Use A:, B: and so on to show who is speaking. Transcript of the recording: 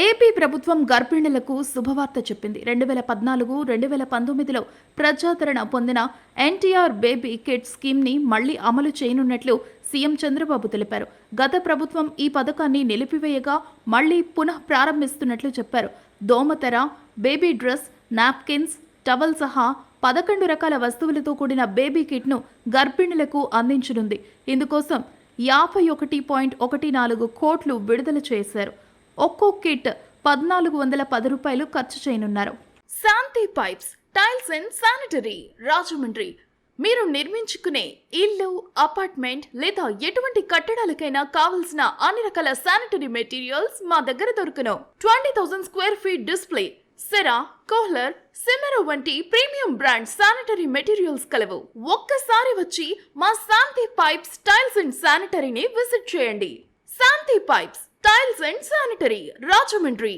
A: AP ప్రభుత్వం గర్భిణులకు శుభవార్త చెప్పింది. 2014, 2019లో ప్రజాదరణ పొందిన ఎన్టీఆర్ బేబీ కిట్ స్కీమ్ని మళ్లీ అమలు చేయనున్నట్లు సీఎం చంద్రబాబు తెలిపారు. గత ప్రభుత్వం ఈ పథకాన్ని నిలిపివేయగా మళ్లీ పునః ప్రారంభిస్తున్నట్లు చెప్పారు. దోమతెర, బేబీ డ్రెస్, నాప్కిన్స్, టవల్ సహా 11 రకాల వస్తువులతో కూడిన బేబీ కిట్ను గర్భిణులకు అందించనుంది. ఇందుకోసం 51.14 కోట్లు విడుదల చేశారు. ఒక్కో కిట్ 1410 రూపాయలు ఖర్చు చేయనున్నారు. Shanti pipes, tiles and sanitary, Rajahmundry. మీరు నిర్మించుకునే ఇల్లు, అపార్ట్మెంట్ లేదా ఎటువంటి కట్టడాలకైనా కావలసిన అన్ని రకాల శానిటరీ మెటీరియల్స్ మా దగ్గర దొరుకును. 20,000 square feet display, Cera, Kohler, సిమెరో వంటి ప్రీమియం బ్రాండ్ శానిటరీ మెటీరియల్స్ కలవు. ఒక్కసారి వచ్చి మా శాంతి పైప్స్, టైల్స్ అండ్ శానిటరీని విజిట్ చేయండి. Shanti pipes, tiles and sanitary, Rajahmundry.